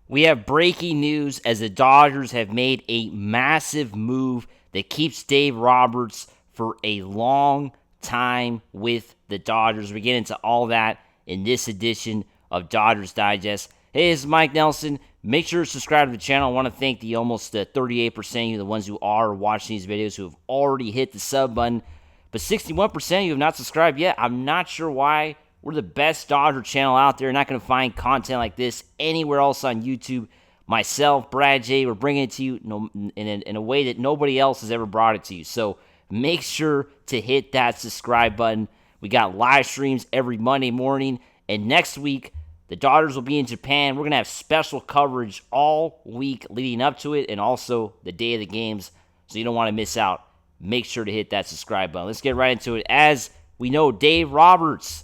We have breaking news as the Dodgers have made a massive move that keeps Dave Roberts for a long time with the Dodgers. We get into all that in this edition of Dodgers Digest. Hey, this is Mike Nelson. Make sure to subscribe to the channel. I want to thank the almost 38% of you, the ones who are watching these videos, who have already hit the sub button. But 61% of you have not subscribed yet. I'm not sure why. We're the best Dodger channel out there. You're not going to find content like this anywhere else on YouTube. Myself, Brad J, we're bringing it to you in a way that nobody else has ever brought it to you. So make sure to hit that subscribe button. We got live streams every Monday morning. And next week, the Dodgers will be in Japan. We're going to have special coverage all week leading up to it and also the day of the games. So you don't want to miss out. Make sure to hit that subscribe button. Let's get right into it. As we know, Dave Roberts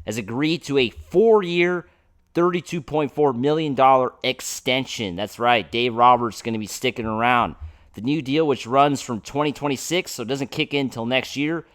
has agreed to a 4-year, $32.4 million extension. That's right, Dave Roberts is going to be sticking around. The new deal, which runs from 2026, so it doesn't kick in until next year.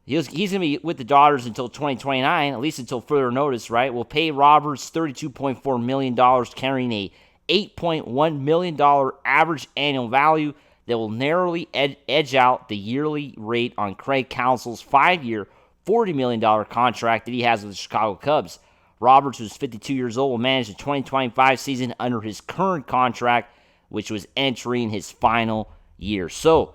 He's going to be with the Dodgers until 2029, at least until further notice, right? Will pay Roberts $32.4 million, carrying a $8.1 million average annual value that will narrowly edge out the yearly rate on Craig Counsell's 5-year, $40 million contract that he has with the Chicago Cubs. Roberts, who's 52 years old, will manage the 2025 season under his current contract, which was entering his final year. So,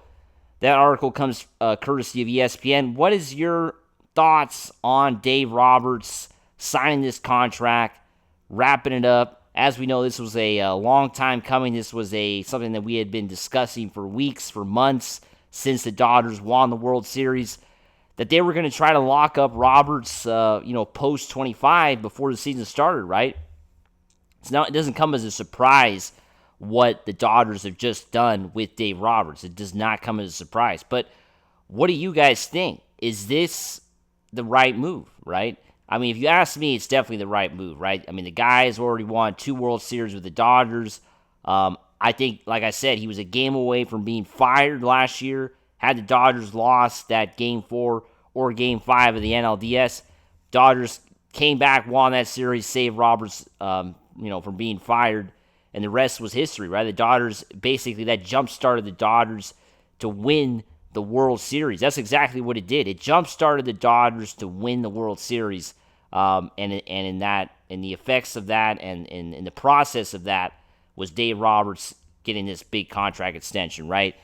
that article comes courtesy of ESPN. What is your thoughts on Dave Roberts signing this contract, wrapping it up? As we know, this was a long time coming. This was something that we had been discussing for weeks, for months, since the Dodgers won the World Series, that they were going to try to lock up Roberts, post 25 before the season started, right? It doesn't come as a surprise what the Dodgers have just done with Dave Roberts. It does not come as a surprise. But what do you guys think? Is this the right move, right? I mean, if you ask me, it's definitely the right move, right? I mean, the guy has already won 2 World Series with the Dodgers. I think, like I said, he was a game away from being fired last year. Had the Dodgers lost that Game 4 or Game 5 of the NLDS, Dodgers came back, won that series, saved Roberts, from being fired, and the rest was history, right? The Dodgers, basically, that jump-started the Dodgers to win the World Series. That's exactly what it did. It jump-started the Dodgers to win the World Series, and in the effects of that, and in the process of that, was Dave Roberts getting this big contract extension, right?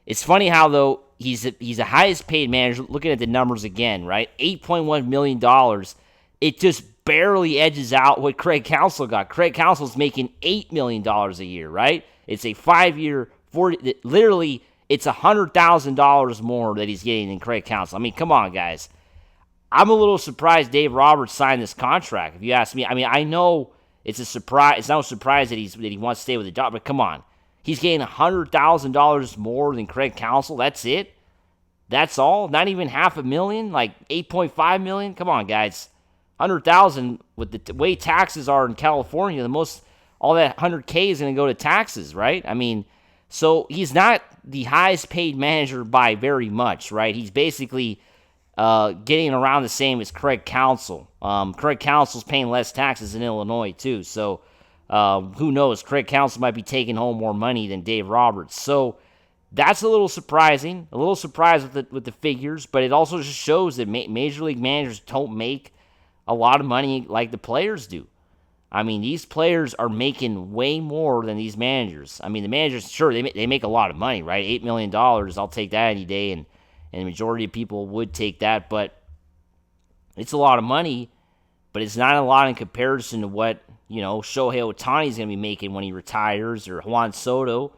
It's funny how, though, he's the highest paid manager. Looking at the numbers again, right? $8.1 million. It just barely edges out what Craig Counsell got. Craig Counsell's making $8 million a year, right? It's a 5-year, 40. Literally, it's $100,000 more that he's getting than Craig Counsell. I mean, come on, guys. I'm a little surprised Dave Roberts signed this contract, if you ask me. I mean, I know it's a surprise. It's not a surprise that he wants to stay with the Dodgers, but come on. He's getting $100,000 more than Craig Counsell. That's it? That's all? Not even $500,000? Like $8.5 million? Come on, guys. $100,000 with the way taxes are in California, all that $100K is going to go to taxes, right? I mean, so he's not the highest paid manager by very much, right? He's basically getting around the same as Craig Counsell. Craig Counsell's paying less taxes in Illinois too, so who knows? Craig Counsell might be taking home more money than Dave Roberts. So that's a little surprising. A little surprised with the figures, but it also just shows that major league managers don't make a lot of money like the players do. I mean, these players are making way more than these managers. I mean, the managers, sure, they make a lot of money, right? $8 million, I'll take that any day, and the majority of people would take that, but it's a lot of money, but it's not a lot in comparison to what, Shohei Ohtani is going to be making when he retires, or Juan Soto,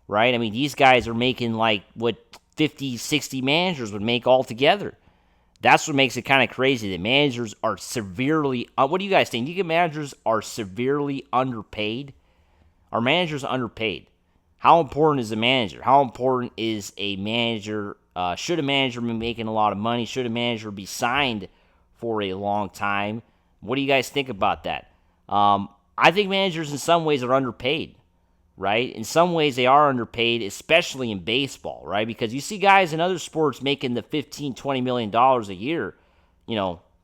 right? I mean, these guys are making like what 50, 60 managers would make altogether. That's what makes it kind of crazy. The managers are severely... what do you guys think? Do you think managers are severely underpaid? Are managers underpaid? How important is a manager? How important is a manager? Should a manager be making a lot of money? Should a manager be signed for a long time? What do you guys think about that? I think managers in some ways are underpaid, right? In some ways they are underpaid, especially in baseball, right? Because you see guys in other sports making the $15, $20 million a year,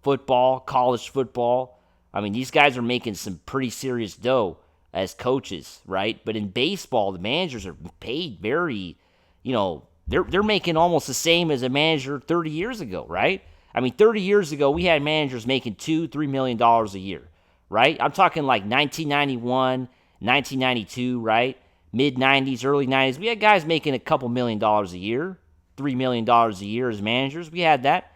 football, college football. I mean, these guys are making some pretty serious dough. as coaches, right? But in baseball, the managers are paid very, they're making almost the same as a manager 30 years ago, right? I mean, 30 years ago, we had managers making $2-3 million a year, right? I'm talking like 1991, 1992, right? Mid-90s, early 90s. We had guys making a couple $1,000,000 a year, $3 million a year as managers. We had that.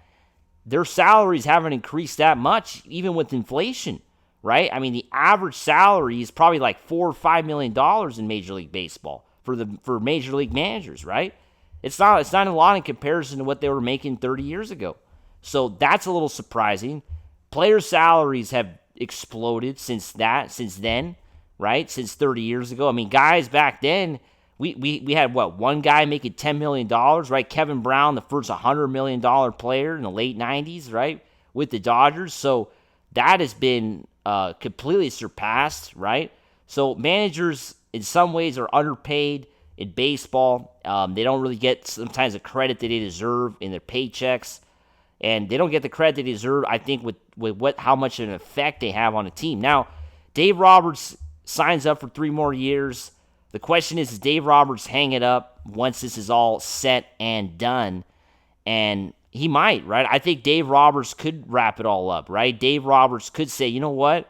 Their salaries haven't increased that much, even with inflation, right? I mean, the average salary is probably like $4 or $5 million in Major League Baseball for Major League managers, right? It's not a lot in comparison to what they were making 30 years ago. So that's a little surprising. Player salaries have exploded since then, right? Since 30 years ago. I mean, guys back then, we had one guy making $10 million, right? Kevin Brown, the first $100 million player in the late 90s, right? With the Dodgers. So that has been completely surpassed, right? So managers in some ways are underpaid in baseball. They don't really get sometimes the credit that they deserve in their paychecks. And they don't get the credit they deserve, I think, with how much of an effect they have on a team. Now, Dave Roberts signs up for 3 more years. The question is, does Dave Roberts hang it up once this is all set and done? And he might, right? I think Dave Roberts could wrap it all up, right? Dave Roberts could say, you know what?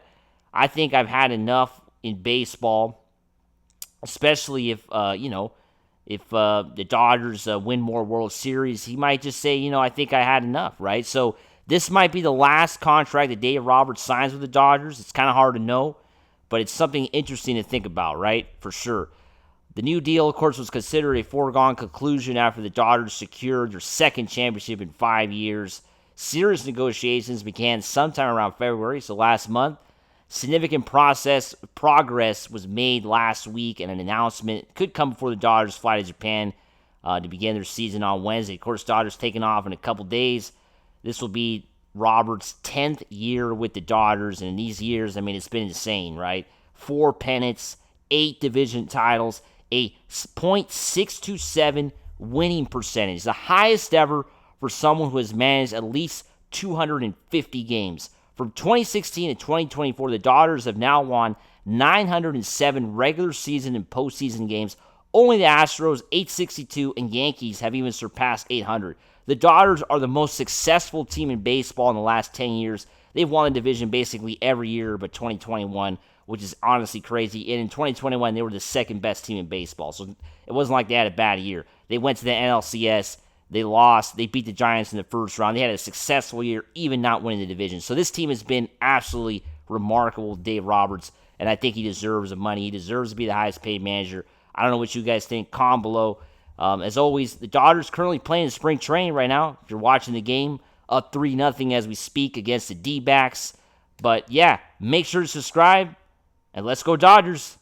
I think I've had enough in baseball, especially if the Dodgers win more World Series. He might just say, I think I had enough, right? So this might be the last contract that Dave Roberts signs with the Dodgers. It's kind of hard to know, but it's something interesting to think about, right? For sure. The new deal, of course, was considered a foregone conclusion after the Dodgers secured their second championship in 5 years. Serious negotiations began sometime around February, so last month. Significant progress was made last week, and an announcement could come before the Dodgers fly to Japan to begin their season on Wednesday. Of course, Dodgers taking off in a couple days. This will be Roberts' 10th year with the Dodgers, and in these years, I mean, it's been insane, right? 4 pennants, 8 division titles, a .627 winning percentage, the highest ever for someone who has managed at least 250 games. From 2016 to 2024, the Dodgers have now won 907 regular season and postseason games. Only the Astros, 862, and Yankees have even surpassed 800. The Dodgers are the most successful team in baseball in the last 10 years. They've won the division basically every year but 2021, which is honestly crazy. And in 2021, they were the second best team in baseball. So it wasn't like they had a bad year. They went to the NLCS. They lost. They beat the Giants in the first round. They had a successful year, even not winning the division. So this team has been absolutely remarkable, Dave Roberts, and I think he deserves the money. He deserves to be the highest paid manager. I don't know what you guys think. Comment below. As always, the Dodgers currently playing in spring training right now. If you're watching the game, up 3-0 as we speak against the D-backs. But yeah, make sure to subscribe, and let's go Dodgers.